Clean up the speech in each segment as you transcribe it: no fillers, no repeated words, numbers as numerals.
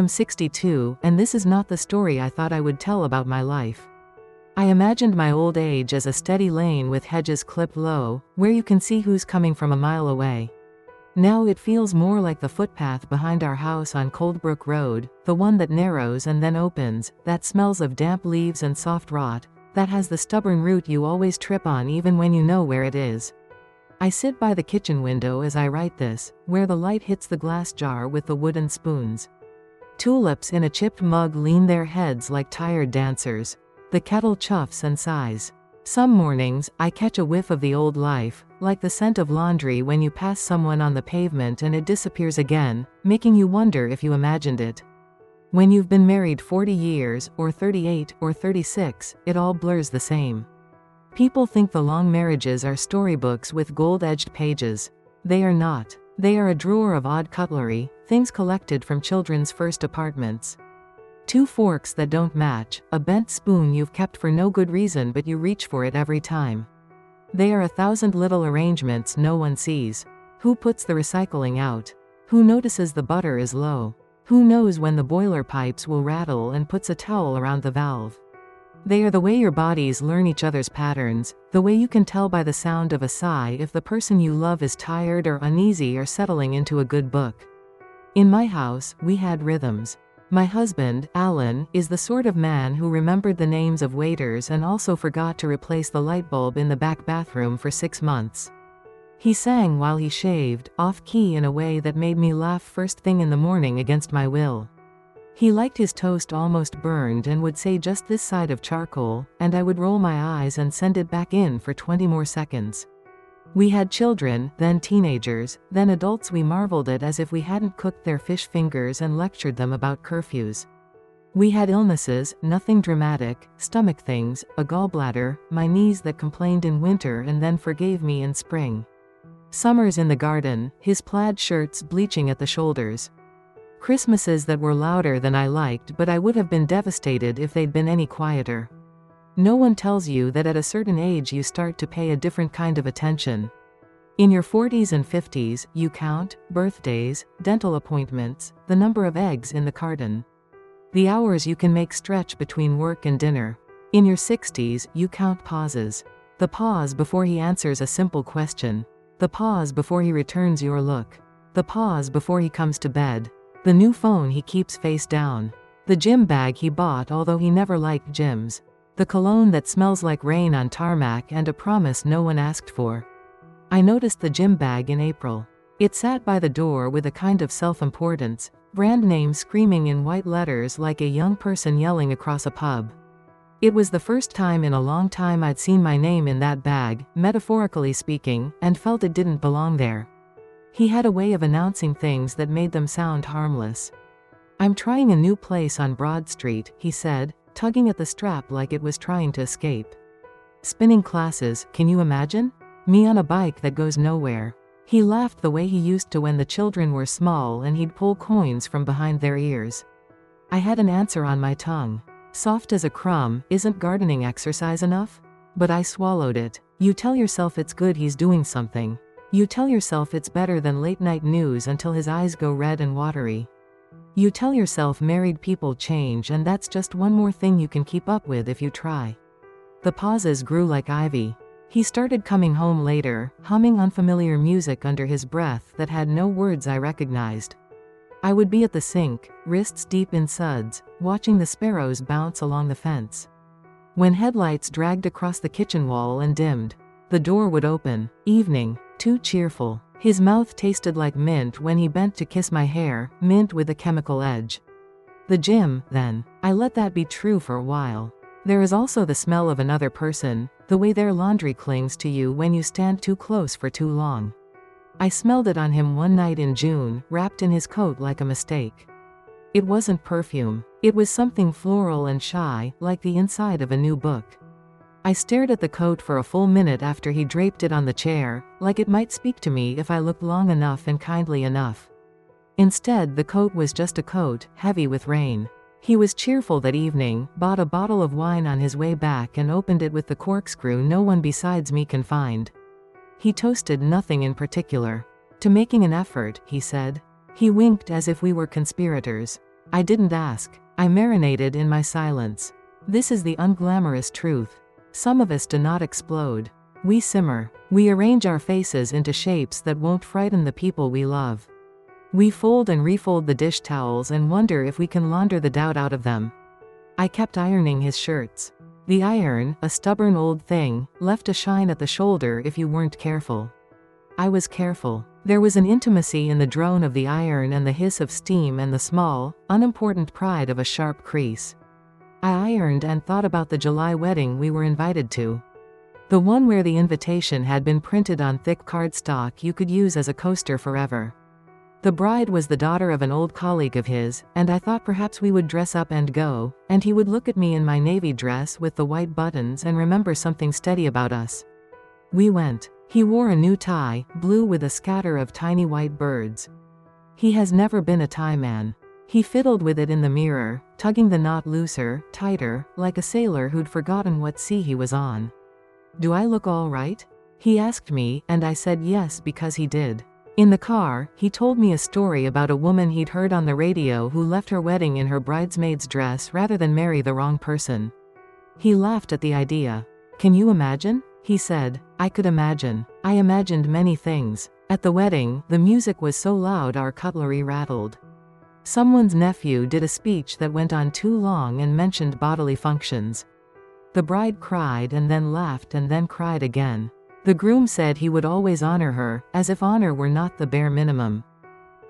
am 62, and this is not the story I thought I would tell about my life. I imagined my old age as a steady lane with hedges clipped low, where you can see who's coming from a mile away. Now it feels more like the footpath behind our house on Coldbrook Road, the one that narrows and then opens, that smells of damp leaves and soft rot, that has the stubborn root you always trip on even when you know where it is. I sit by the kitchen window as I write this, where the light hits the glass jar with the wooden spoons. Tulips in a chipped mug lean their heads like tired dancers. The kettle chuffs and sighs. Some mornings, I catch a whiff of the old life, like the scent of laundry when you pass someone on the pavement and it disappears again, making you wonder if you imagined it. When you've been married 40 years, or 38, or 36, it all blurs the same. People think the long marriages are storybooks with gold-edged pages. They are not. They are a drawer of odd cutlery, things collected from children's first apartments. Two forks that don't match, a bent spoon you've kept for no good reason but you reach for it every time. They are 1,000 little arrangements no one sees. Who puts the recycling out? Who notices the butter is low? Who knows when the boiler pipes will rattle and puts a towel around the valve? They are the way your bodies learn each other's patterns, the way you can tell by the sound of a sigh if the person you love is tired or uneasy or settling into a good book. In my house, we had rhythms. My husband, Alan, is the sort of man who remembered the names of waiters and also forgot to replace the light bulb in the back bathroom for 6 months. He sang while he shaved, off-key in a way that made me laugh first thing in the morning against my will. He liked his toast almost burned and would say just this side of charcoal, and I would roll my eyes and send it back in for 20 more seconds. We had children, then teenagers, then adults. We marveled at as if we hadn't cooked their fish fingers and lectured them about curfews. We had illnesses, nothing dramatic, stomach things, a gallbladder, my knees that complained in winter and then forgave me in spring. Summers in the garden, his plaid shirts bleaching at the shoulders. Christmases that were louder than I liked, but I would have been devastated if they'd been any quieter. No one tells you that at a certain age you start to pay a different kind of attention. In your 40s and 50s, you count birthdays, dental appointments, the number of eggs in the carton. The hours you can make stretch between work and dinner. In your 60s, you count pauses. The pause before he answers a simple question. The pause before he returns your look. The pause before he comes to bed. The new phone he keeps face down. The gym bag he bought although he never liked gyms. The cologne that smells like rain on tarmac and a promise no one asked for. I noticed the gym bag in April. It sat by the door with a kind of self-importance, brand name screaming in white letters like a young person yelling across a pub. It was the first time in a long time I'd seen my name in that bag, metaphorically speaking, and felt it didn't belong there. He had a way of announcing things that made them sound harmless. "I'm trying a new place on Broad Street," he said, tugging at the strap like it was trying to escape. "Spinning classes, can you imagine? Me on a bike that goes nowhere." He laughed the way he used to when the children were small and he'd pull coins from behind their ears. I had an answer on my tongue. Soft as a crumb, isn't gardening exercise enough? But I swallowed it. You tell yourself it's good he's doing something. You tell yourself it's better than late-night news until his eyes go red and watery. You tell yourself married people change and that's just one more thing you can keep up with if you try. The pauses grew like ivy. He started coming home later, humming unfamiliar music under his breath that had no words I recognized. I would be at the sink, wrists deep in suds, watching the sparrows bounce along the fence. When headlights dragged across the kitchen wall and dimmed, the door would open. Evening, too cheerful. His mouth tasted like mint when he bent to kiss my hair, mint with a chemical edge. The gym, then. I let that be true for a while. There is also the smell of another person, the way their laundry clings to you when you stand too close for too long. I smelled it on him one night in June, wrapped in his coat like a mistake. It wasn't perfume. It was something floral and shy, like the inside of a new book. I stared at the coat for a full minute after he draped it on the chair, like it might speak to me if I looked long enough and kindly enough. Instead, the coat was just a coat, heavy with rain. He was cheerful that evening, bought a bottle of wine on his way back and opened it with the corkscrew no one besides me can find. He toasted nothing in particular. "To making an effort," he said. He winked as if we were conspirators. I didn't ask. I marinated in my silence. This is the unglamorous truth. Some of us do not explode. We simmer. We arrange our faces into shapes that won't frighten the people we love. We fold and refold the dish towels and wonder if we can launder the doubt out of them. I kept ironing his shirts. The iron, a stubborn old thing, left a shine at the shoulder if you weren't careful. I was careful. There was an intimacy in the drone of the iron and the hiss of steam and the small, unimportant pride of a sharp crease. I ironed and thought about the July wedding we were invited to. The one where the invitation had been printed on thick cardstock you could use as a coaster forever. The bride was the daughter of an old colleague of his, and I thought perhaps we would dress up and go, and he would look at me in my navy dress with the white buttons and remember something steady about us. We went. He wore a new tie, blue with a scatter of tiny white birds. He has never been a tie man. He fiddled with it in the mirror, tugging the knot looser, tighter, like a sailor who'd forgotten what sea he was on. "Do I look all right?" he asked me, and I said yes because he did. In the car, he told me a story about a woman he'd heard on the radio who left her wedding in her bridesmaid's dress rather than marry the wrong person. He laughed at the idea. "Can you imagine?" he said. I could imagine. I imagined many things. At the wedding, the music was so loud our cutlery rattled. Someone's nephew did a speech that went on too long and mentioned bodily functions. The bride cried and then laughed and then cried again. The groom said he would always honor her, as if honor were not the bare minimum.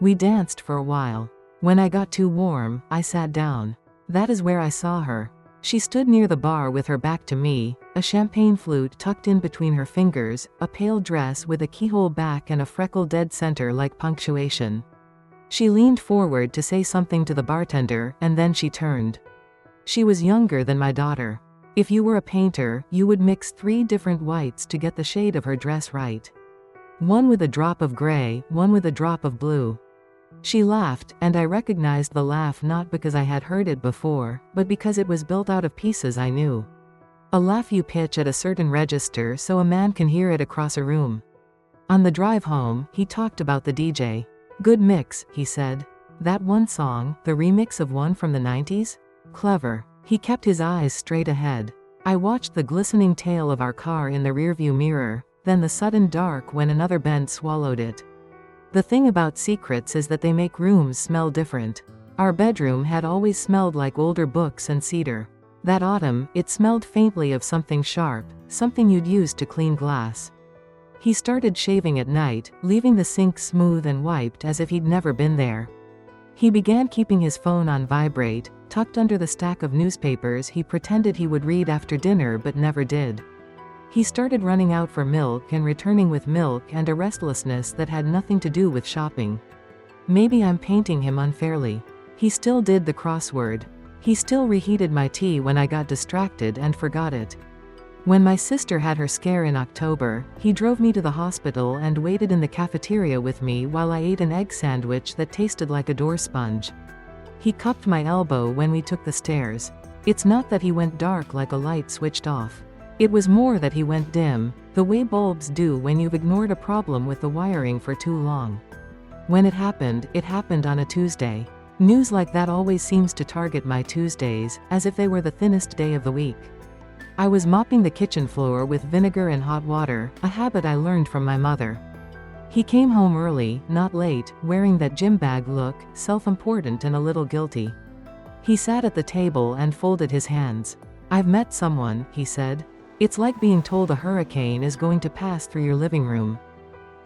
We danced for a while. When I got too warm, I sat down. That is where I saw her. She stood near the bar with her back to me, a champagne flute tucked in between her fingers, a pale dress with a keyhole back and a freckle dead center like punctuation. She leaned forward to say something to the bartender, and then she turned. She was younger than my daughter. If you were a painter, you would mix 3 different whites to get the shade of her dress right. One with a drop of gray, one with a drop of blue. She laughed, and I recognized the laugh not because I had heard it before, but because it was built out of pieces I knew. A laugh you pitch at a certain register so a man can hear it across a room. On the drive home, he talked about the DJ. "Good mix," he said. "That one song, the remix of one from the 90s? Clever." He kept his eyes straight ahead. I watched the glistening tail of our car in the rearview mirror, then the sudden dark when another bend swallowed it. The thing about secrets is that they make rooms smell different. Our bedroom had always smelled like older books and cedar. That autumn, it smelled faintly of something sharp, something you'd use to clean glass. He started shaving at night, leaving the sink smooth and wiped as if he'd never been there. He began keeping his phone on vibrate, tucked under the stack of newspapers he pretended he would read after dinner but never did. He started running out for milk and returning with milk and a restlessness that had nothing to do with shopping. Maybe I'm painting him unfairly. He still did the crossword. He still reheated my tea when I got distracted and forgot it. When my sister had her scare in October, he drove me to the hospital and waited in the cafeteria with me while I ate an egg sandwich that tasted like a door sponge. He cupped my elbow when we took the stairs. It's not that he went dark like a light switched off. It was more that he went dim, the way bulbs do when you've ignored a problem with the wiring for too long. When it happened on a Tuesday. News like that always seems to target my Tuesdays, as if they were the thinnest day of the week. I was mopping the kitchen floor with vinegar and hot water, a habit I learned from my mother. He came home early, not late, wearing that gym bag look, self-important and a little guilty. He sat at the table and folded his hands. "I've met someone," he said. "It's like being told a hurricane is going to pass through your living room.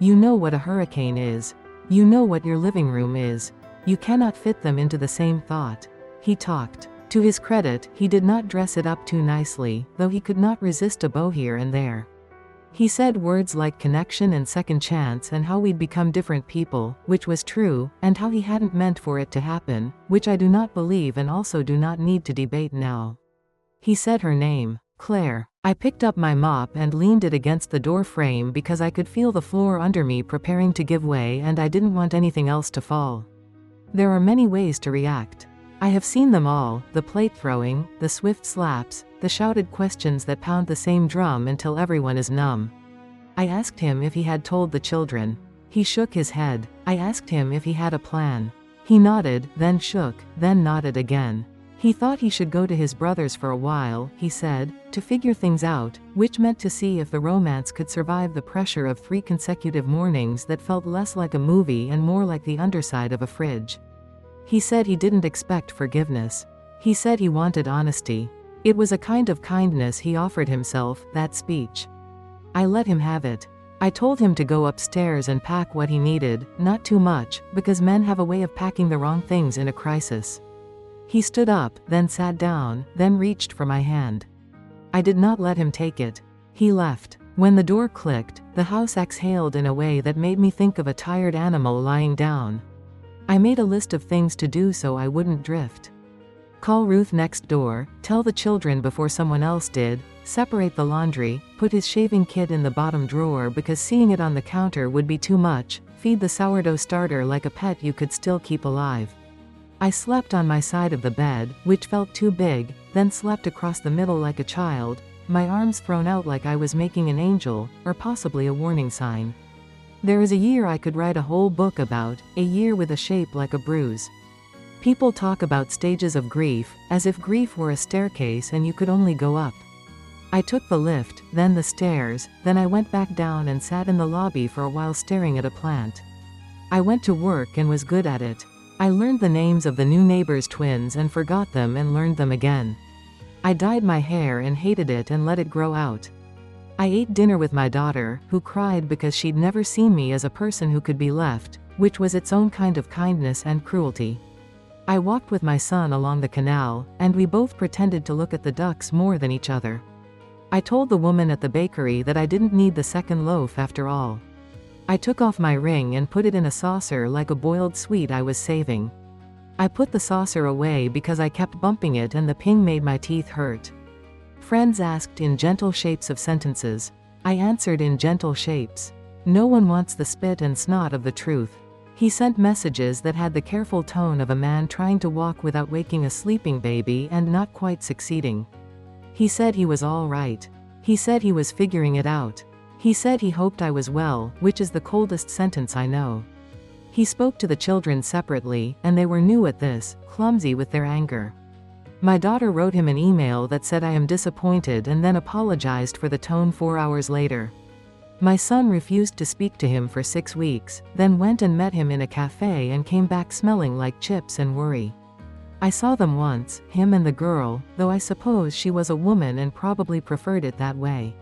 You know what a hurricane is. You know what your living room is. You cannot fit them into the same thought." He talked. To his credit, he did not dress it up too nicely, though he could not resist a bow here and there. He said words like connection and second chance and how we'd become different people, which was true, and how he hadn't meant for it to happen, which I do not believe and also do not need to debate now. He said her name, Claire. I picked up my mop and leaned it against the door frame because I could feel the floor under me preparing to give way and I didn't want anything else to fall. There are many ways to react. I have seen them all, the plate throwing, the swift slaps, the shouted questions that pound the same drum until everyone is numb. I asked him if he had told the children. He shook his head. I asked him if he had a plan. He nodded, then shook, then nodded again. He thought he should go to his brother's for a while, he said, to figure things out, which meant to see if the romance could survive the pressure of 3 consecutive mornings that felt less like a movie and more like the underside of a fridge. He said he didn't expect forgiveness. He said he wanted honesty. It was a kind of kindness he offered himself, that speech. I let him have it. I told him to go upstairs and pack what he needed, not too much, because men have a way of packing the wrong things in a crisis. He stood up, then sat down, then reached for my hand. I did not let him take it. He left. When the door clicked, the house exhaled in a way that made me think of a tired animal lying down. I made a list of things to do so I wouldn't drift. Call Ruth next door, tell the children before someone else did, separate the laundry, put his shaving kit in the bottom drawer because seeing it on the counter would be too much, feed the sourdough starter like a pet you could still keep alive. I slept on my side of the bed, which felt too big, then slept across the middle like a child, my arms thrown out like I was making an angel, or possibly a warning sign. There is a year I could write a whole book about, a year with a shape like a bruise. People talk about stages of grief, as if grief were a staircase and you could only go up. I took the lift, then the stairs, then I went back down and sat in the lobby for a while staring at a plant. I went to work and was good at it. I learned the names of the new neighbor's twins and forgot them and learned them again. I dyed my hair and hated it and let it grow out. I ate dinner with my daughter, who cried because she'd never seen me as a person who could be left, which was its own kind of kindness and cruelty. I walked with my son along the canal, and we both pretended to look at the ducks more than each other. I told the woman at the bakery that I didn't need the second loaf after all. I took off my ring and put it in a saucer like a boiled sweet I was saving. I put the saucer away because I kept bumping it and the ping made my teeth hurt. Friends asked in gentle shapes of sentences. I answered in gentle shapes. No one wants the spit and snot of the truth. He sent messages that had the careful tone of a man trying to walk without waking a sleeping baby and not quite succeeding. He said he was all right. He said he was figuring it out. He said he hoped I was well, which is the coldest sentence I know. He spoke to the children separately, and they were new at this, clumsy with their anger. My daughter wrote him an email that said I am disappointed and then apologized for the tone 4 hours later. My son refused to speak to him for 6 weeks, then went and met him in a cafe and came back smelling like chips and worry. I saw them once, him and the girl, though I suppose she was a woman and probably preferred it that way.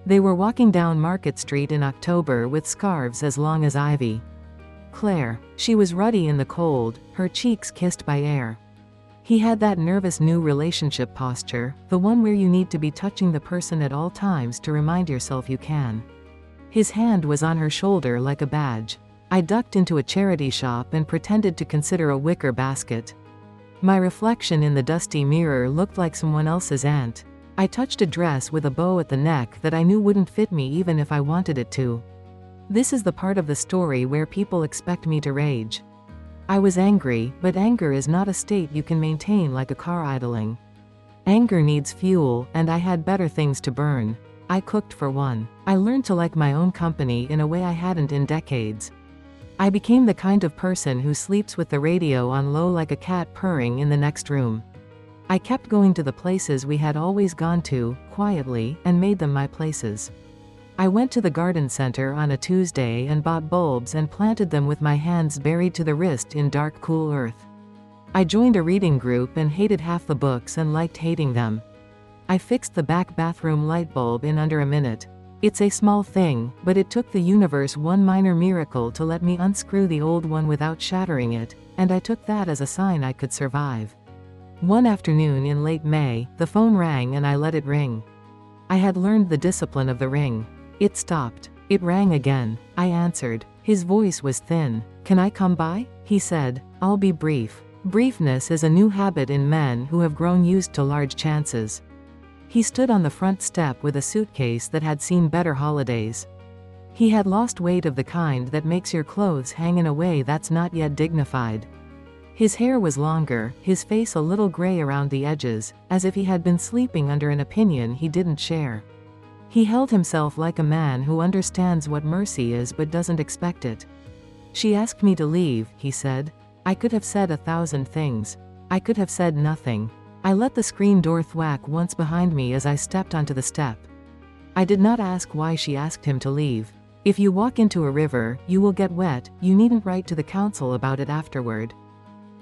They were walking down Market Street in October with scarves as long as ivy. Claire. She was ruddy in the cold, her cheeks kissed by air. He had that nervous new relationship posture, the one where you need to be touching the person at all times to remind yourself you can. His hand was on her shoulder like a badge. I ducked into a charity shop and pretended to consider a wicker basket. My reflection in the dusty mirror looked like someone else's aunt. I touched a dress with a bow at the neck that I knew wouldn't fit me even if I wanted it to. This is the part of the story where people expect me to rage. I was angry, but anger is not a state you can maintain like a car idling. Anger needs fuel, and I had better things to burn. I cooked for one. I learned to like my own company in a way I hadn't in decades. I became the kind of person who sleeps with the radio on low like a cat purring in the next room. I kept going to the places we had always gone to, quietly, and made them my places. I went to the garden center on a Tuesday and bought bulbs and planted them with my hands buried to the wrist in dark cool earth. I joined a reading group and hated half the books and liked hating them. I fixed the back bathroom light bulb in under a minute. It's a small thing, but it took the universe one minor miracle to let me unscrew the old one without shattering it, and I took that as a sign I could survive. One afternoon in late May, the phone rang and I let it ring. I had learned the discipline of the ring. It stopped. It rang again. I answered. His voice was thin. "Can I come by?" he said. "I'll be brief." Briefness is a new habit in men who have grown used to large chances. He stood on the front step with a suitcase that had seen better holidays. He had lost weight of the kind that makes your clothes hang in a way that's not yet dignified. His hair was longer, his face a little gray around the edges, as if he had been sleeping under an opinion he didn't share. He held himself like a man who understands what mercy is but doesn't expect it. "She asked me to leave," he said. I could have said 1,000 things. I could have said nothing. I let the screen door thwack once behind me as I stepped onto the step. I did not ask why she asked him to leave. If you walk into a river, you will get wet, you needn't write to the council about it afterward.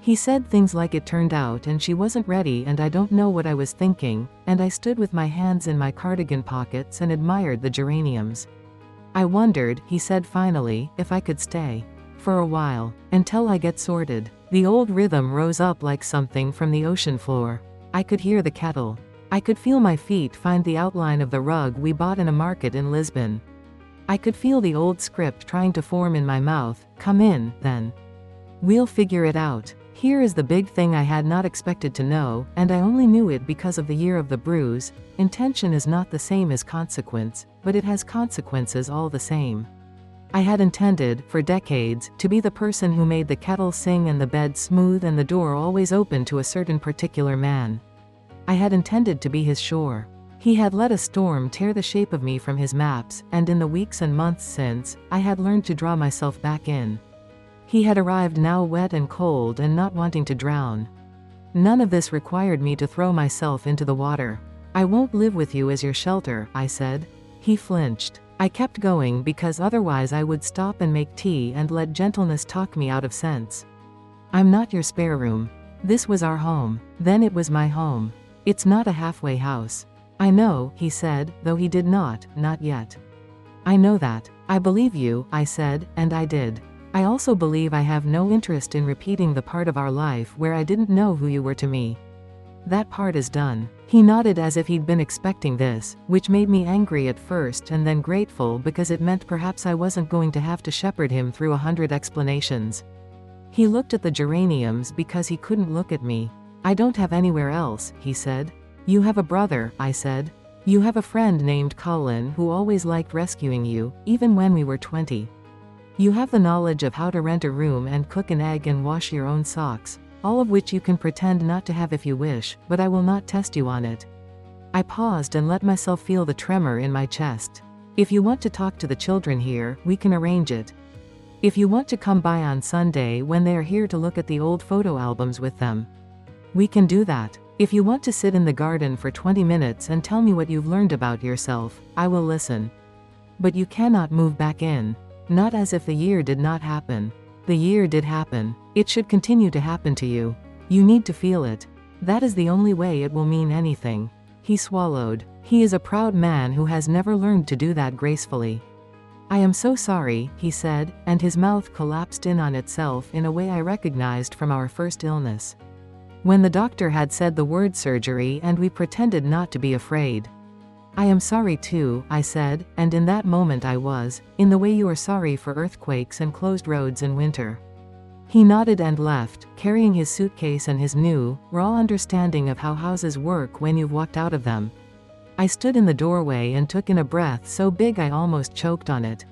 He said things like it turned out and she wasn't ready, and I don't know what I was thinking, and I stood with my hands in my cardigan pockets and admired the geraniums. I wondered, he said finally, if I could stay. For a while. Until I get sorted. The old rhythm rose up like something from the ocean floor. I could hear the kettle. I could feel my feet find the outline of the rug we bought in a market in Lisbon. I could feel the old script trying to form in my mouth. Come in, then. We'll figure it out. Here is the big thing I had not expected to know, and I only knew it because of the year of the bruise. Intention is not the same as consequence, but it has consequences all the same. I had intended, for decades, to be the person who made the kettle sing and the bed smooth and the door always open to a certain particular man. I had intended to be his shore. He had let a storm tear the shape of me from his maps, and in the weeks and months since, I had learned to draw myself back in. He had arrived now wet and cold and not wanting to drown. None of this required me to throw myself into the water. I won't live with you as your shelter, I said. He flinched. I kept going because otherwise I would stop and make tea and let gentleness talk me out of sense. I'm not your spare room. This was our home. Then it was my home. It's not a halfway house. I know, he said, though he did not yet. I know that. I believe you, I said, and I did. I also believe I have no interest in repeating the part of our life where I didn't know who you were to me. That part is done. He nodded as if he'd been expecting this, which made me angry at first and then grateful because it meant perhaps I wasn't going to have to shepherd him through 100 explanations. He looked at the geraniums because he couldn't look at me. I don't have anywhere else, he said. You have a brother, I said. You have a friend named Colin who always liked rescuing you, even when we were 20. You have the knowledge of how to rent a room and cook an egg and wash your own socks, all of which you can pretend not to have if you wish, but I will not test you on it. I paused and let myself feel the tremor in my chest. If you want to talk to the children here, we can arrange it. If you want to come by on Sunday when they are here to look at the old photo albums with them, we can do that. If you want to sit in the garden for 20 minutes and tell me what you've learned about yourself, I will listen. But you cannot move back in. Not as if the year did not happen. The year did happen. It should continue to happen to you. You need to feel it. That is the only way it will mean anything. He swallowed. He is a proud man who has never learned to do that gracefully. I am so sorry, he said, and his mouth collapsed in on itself in a way I recognized from our first illness. When the doctor had said the word surgery and we pretended not to be afraid. I am sorry too, I said, and in that moment I was, in the way you are sorry for earthquakes and closed roads in winter. He nodded and left, carrying his suitcase and his new, raw understanding of how houses work when you've walked out of them. I stood in the doorway and took in a breath so big I almost choked on it.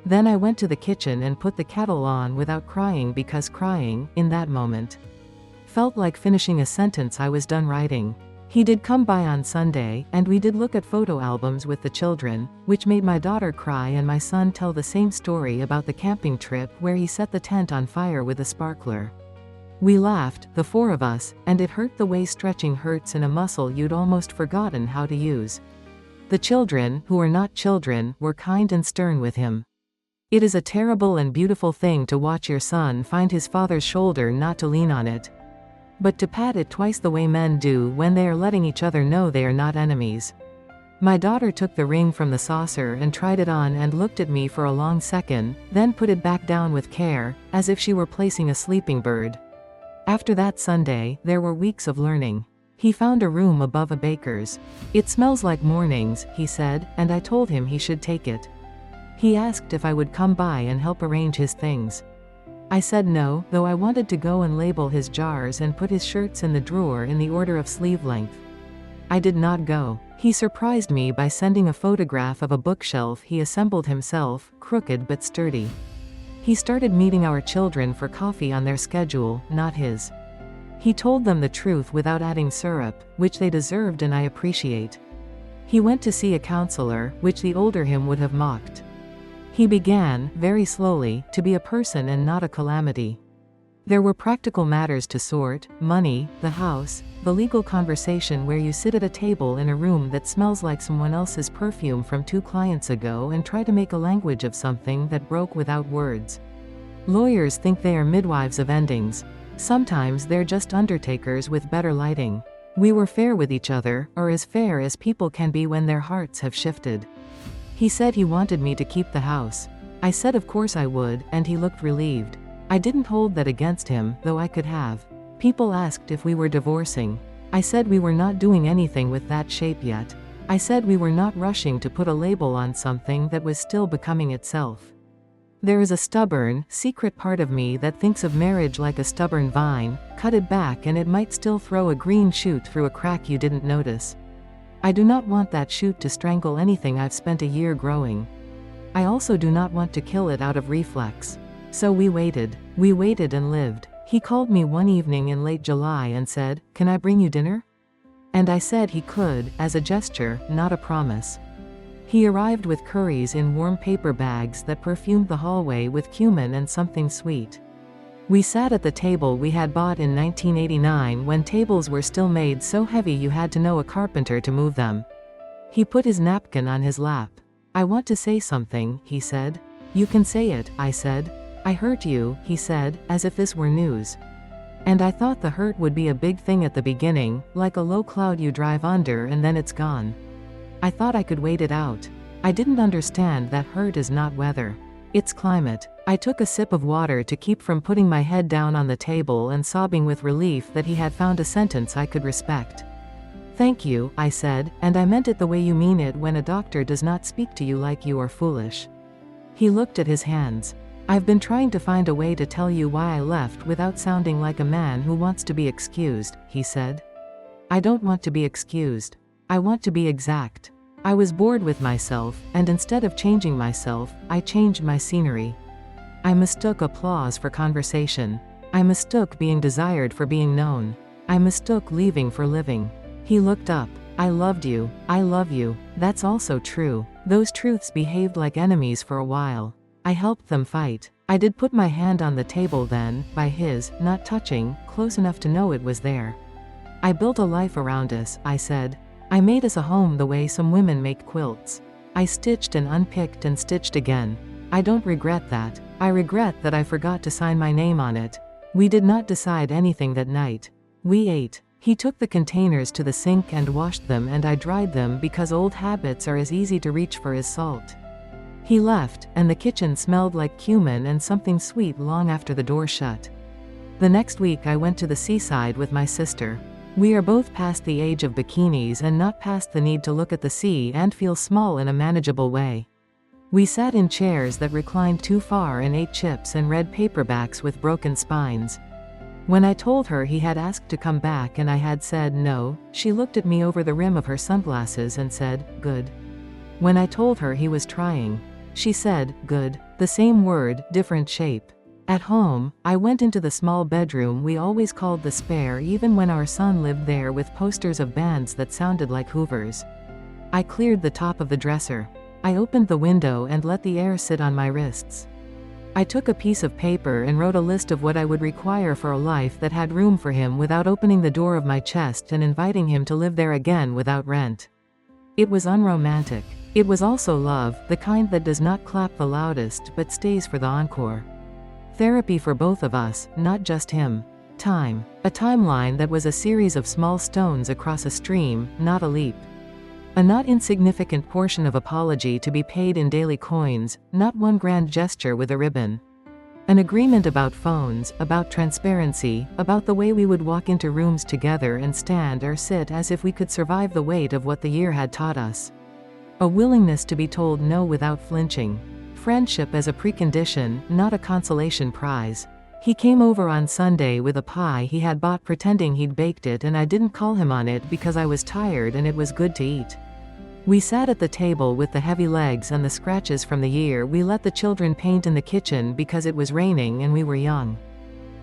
Then I went to the kitchen and put the kettle on without crying because crying, in that moment, felt like finishing a sentence I was done writing. He did come by on Sunday, and we did look at photo albums with the children, which made my daughter cry and my son tell the same story about the camping trip where he set the tent on fire with a sparkler. We laughed, the four of us, and it hurt the way stretching hurts in a muscle you'd almost forgotten how to use. The children, who are not children, were kind and stern with him. It is a terrible and beautiful thing to watch your son find his father's shoulder not to lean on it, but to pat it twice the way men do when they are letting each other know they are not enemies. My daughter took the ring from the saucer and tried it on and looked at me for a long second, then put it back down with care, as if she were placing a sleeping bird. After that Sunday, there were weeks of learning. He found a room above a baker's. It smells like mornings, he said, and I told him he should take it. He asked if I would come by and help arrange his things. I said no, though I wanted to go and label his jars and put his shirts in the drawer in the order of sleeve length. I did not go. He surprised me by sending a photograph of a bookshelf he assembled himself, crooked but sturdy. He started meeting our children for coffee on their schedule, not his. He told them the truth without adding syrup, which they deserved and I appreciate. He went to see a counselor, which the older him would have mocked. He began, very slowly, to be a person and not a calamity. There were practical matters to sort: money, the house, the legal conversation where you sit at a table in a room that smells like someone else's perfume from 2 clients ago and try to make a language of something that broke without words. Lawyers think they are midwives of endings. Sometimes they're just undertakers with better lighting. We were fair with each other, or as fair as people can be when their hearts have shifted. He said he wanted me to keep the house. I said of course I would, and he looked relieved. I didn't hold that against him, though I could have. People asked if we were divorcing. I said we were not doing anything with that shape yet. I said we were not rushing to put a label on something that was still becoming itself. There is a stubborn, secret part of me that thinks of marriage like a stubborn vine: cut it back and it might still throw a green shoot through a crack you didn't notice. I do not want that shoot to strangle anything I've spent a year growing. I also do not want to kill it out of reflex. So we waited. We waited and lived. He called me one evening in late July and said, "Can I bring you dinner?" And I said he could, as a gesture, not a promise. He arrived with curries in warm paper bags that perfumed the hallway with cumin and something sweet. We sat at the table we had bought in 1989 when tables were still made so heavy you had to know a carpenter to move them. He put his napkin on his lap. "I want to say something," he said. "You can say it," I said. "I hurt you," he said, as if this were news. And I thought the hurt would be a big thing at the beginning, like a low cloud you drive under and then it's gone. I thought I could wait it out. I didn't understand that hurt is not weather. It's climate. I took a sip of water to keep from putting my head down on the table and sobbing with relief that he had found a sentence I could respect. "Thank you," I said, "and I meant it the way you mean it when a doctor does not speak to you like you are foolish." He looked at his hands. "I've been trying to find a way to tell you why I left without sounding like a man who wants to be excused," he said. "I don't want to be excused. I want to be exact. I was bored with myself, and instead of changing myself, I changed my scenery. I mistook applause for conversation. I mistook being desired for being known. I mistook leaving for living." He looked up. "I loved you. I love you. That's also true." Those truths behaved like enemies for a while. I helped them fight. I did put my hand on the table then, by his, not touching, close enough to know it was there. "I built a life around us," I said. "I made us a home the way some women make quilts. I stitched and unpicked and stitched again. I don't regret that. I regret that I forgot to sign my name on it. We did not decide anything that night. We ate. He took the containers to the sink and washed them, and I dried them because old habits are as easy to reach for as salt. He left, and the kitchen smelled like cumin and something sweet long after the door shut. The next week I went to the seaside with my sister. We are both past the age of bikinis and not past the need to look at the sea and feel small in a manageable way. We sat in chairs that reclined too far and ate chips and read paperbacks with broken spines. When I told her he had asked to come back and I had said no, she looked at me over the rim of her sunglasses and said, "Good." When I told her he was trying, she said, "Good." The same word, different shape. At home, I went into the small bedroom we always called the spare even when our son lived there, with posters of bands that sounded like Hoovers. I cleared the top of the dresser. I opened the window and let the air sit on my wrists. I took a piece of paper and wrote a list of what I would require for a life that had room for him without opening the door of my chest and inviting him to live there again without rent. It was unromantic. It was also love, the kind that does not clap the loudest but stays for the encore. Therapy for both of us, not just him. Time. A timeline that was a series of small stones across a stream, not a leap. A not insignificant portion of apology to be paid in daily coins, not one grand gesture with a ribbon. An agreement about phones, about transparency, about the way we would walk into rooms together and stand or sit as if we could survive the weight of what the year had taught us. A willingness to be told no without flinching. Friendship as a precondition, not a consolation prize. He came over on Sunday with a pie he had bought pretending he'd baked it, and I didn't call him on it because I was tired and it was good to eat. We sat at the table with the heavy legs and the scratches from the year we let the children paint in the kitchen because it was raining and we were young.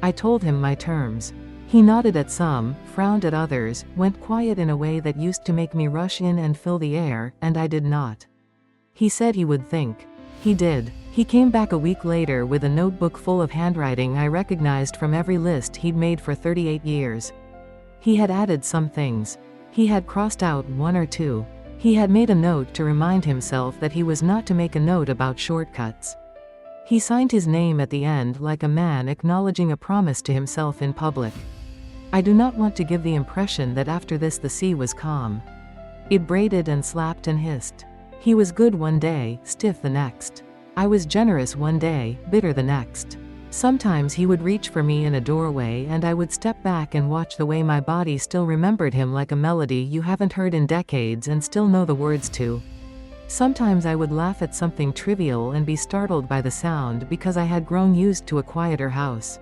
I told him my terms. He nodded at some, frowned at others, went quiet in a way that used to make me rush in and fill the air, and I did not. He said he would think. He did. He came back a week later with a notebook full of handwriting I recognized from every list he'd made for 38 years. He had added some things. He had crossed out one or two. He had made a note to remind himself that he was not to make a note about shortcuts. He signed his name at the end like a man acknowledging a promise to himself in public. I do not want to give the impression that after this the sea was calm. It braided and slapped and hissed. He was good one day, stiff the next. I was generous one day, bitter the next. Sometimes he would reach for me in a doorway and I would step back and watch the way my body still remembered him like a melody you haven't heard in decades and still know the words to. Sometimes I would laugh at something trivial and be startled by the sound because I had grown used to a quieter house.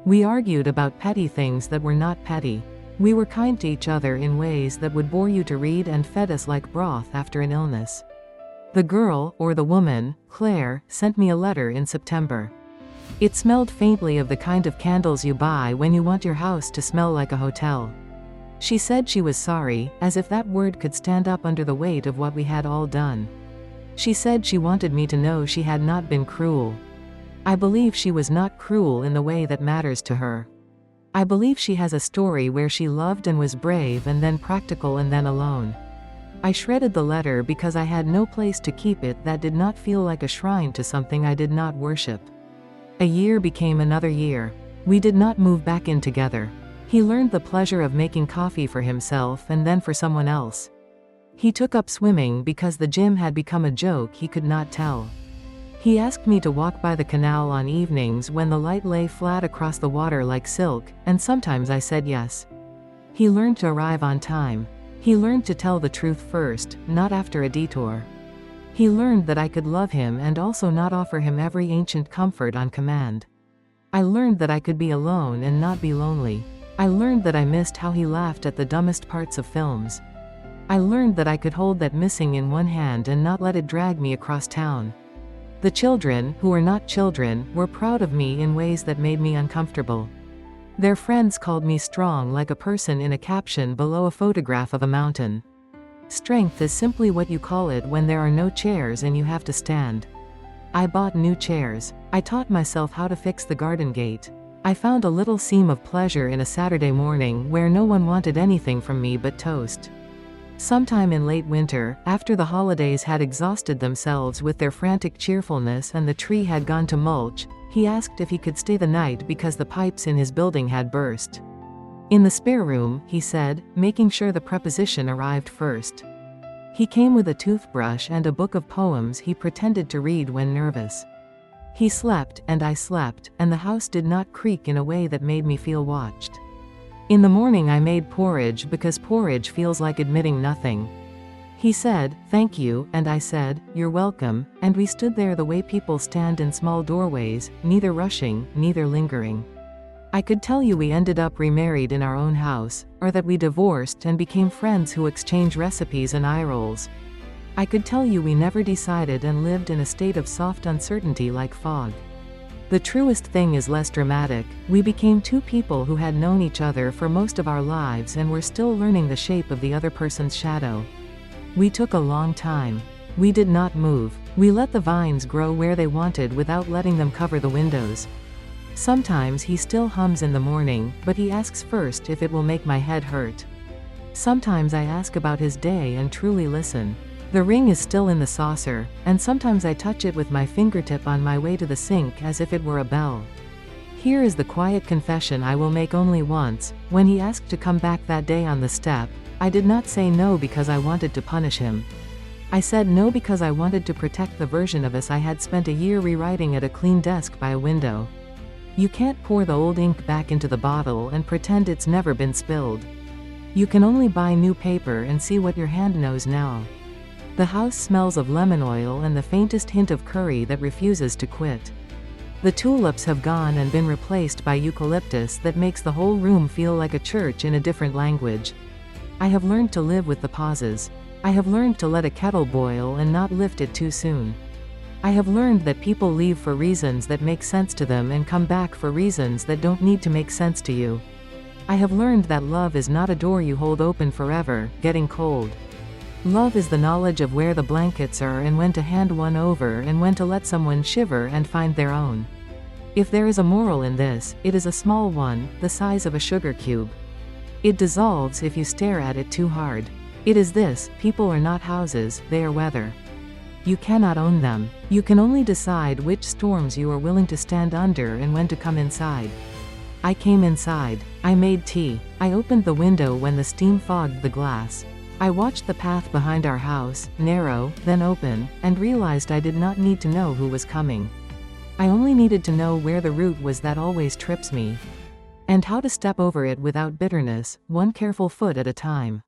We argued about petty things that were not petty. We were kind to each other in ways that would bore you to read and fed us like broth after an illness. The girl, or the woman, Claire, sent me a letter in September. It smelled faintly of the kind of candles you buy when you want your house to smell like a hotel. She said she was sorry, as if that word could stand up under the weight of what we had all done. She said she wanted me to know she had not been cruel. I believe she was not cruel in the way that matters to her. I believe she has a story where she loved and was brave and then practical and then alone. I shredded the letter because I had no place to keep it that did not feel like a shrine to something I did not worship. A year became another year. We did not move back in together. He learned the pleasure of making coffee for himself and then for someone else. He took up swimming because the gym had become a joke he could not tell. He asked me to walk by the canal on evenings when the light lay flat across the water like silk, and sometimes I said yes. He learned to arrive on time. He learned to tell the truth first, not after a detour. He learned that I could love him and also not offer him every ancient comfort on command. I learned that I could be alone and not be lonely. I learned that I missed how he laughed at the dumbest parts of films. I learned that I could hold that missing in one hand and not let it drag me across town. The children, who were not children, were proud of me in ways that made me uncomfortable. Their friends called me strong like a person in a caption below a photograph of a mountain. Strength is simply what you call it when there are no chairs and you have to stand. I bought new chairs. I taught myself how to fix the garden gate. I found a little seam of pleasure in a Saturday morning where no one wanted anything from me but toast. Sometime in late winter, after the holidays had exhausted themselves with their frantic cheerfulness and the tree had gone to mulch, he asked if he could stay the night because the pipes in his building had burst. In the spare room, he said, making sure the preposition arrived first. He came with a toothbrush and a book of poems he pretended to read when nervous. He slept, and I slept, and the house did not creak in a way that made me feel watched. In the morning I made porridge because porridge feels like admitting nothing. He said, "Thank you," and I said, "You're welcome," and we stood there the way people stand in small doorways, neither rushing, neither lingering. I could tell you we ended up remarried in our own house, or that we divorced and became friends who exchange recipes and eye rolls. I could tell you we never decided and lived in a state of soft uncertainty like fog. The truest thing is less dramatic. We became two people who had known each other for most of our lives and were still learning the shape of the other person's shadow. We took a long time. We did not move. We let the vines grow where they wanted without letting them cover the windows. Sometimes he still hums in the morning, but he asks first if it will make my head hurt. Sometimes I ask about his day and truly listen. The ring is still in the saucer, and sometimes I touch it with my fingertip on my way to the sink as if it were a bell. Here is the quiet confession I will make only once. When he asked to come back that day on the step, I did not say no because I wanted to punish him. I said no because I wanted to protect the version of us I had spent a year rewriting at a clean desk by a window. You can't pour the old ink back into the bottle and pretend it's never been spilled. You can only buy new paper and see what your hand knows now. The house smells of lemon oil and the faintest hint of curry that refuses to quit. The tulips have gone and been replaced by eucalyptus that makes the whole room feel like a church in a different language. I have learned to live with the pauses. I have learned to let a kettle boil and not lift it too soon. I have learned that people leave for reasons that make sense to them and come back for reasons that don't need to make sense to you. I have learned that love is not a door you hold open forever, getting cold. Love is the knowledge of where the blankets are and when to hand one over and when to let someone shiver and find their own. If there is a moral in this, it is a small one, the size of a sugar cube. It dissolves if you stare at it too hard. It is this: people are not houses, they are weather. You cannot own them. You can only decide which storms you are willing to stand under and when to come inside. I came inside. I made tea. I opened the window when the steam fogged the glass. I watched the path behind our house, narrow, then open, and realized I did not need to know who was coming. I only needed to know where the route was that always trips me, and how to step over it without bitterness, one careful foot at a time.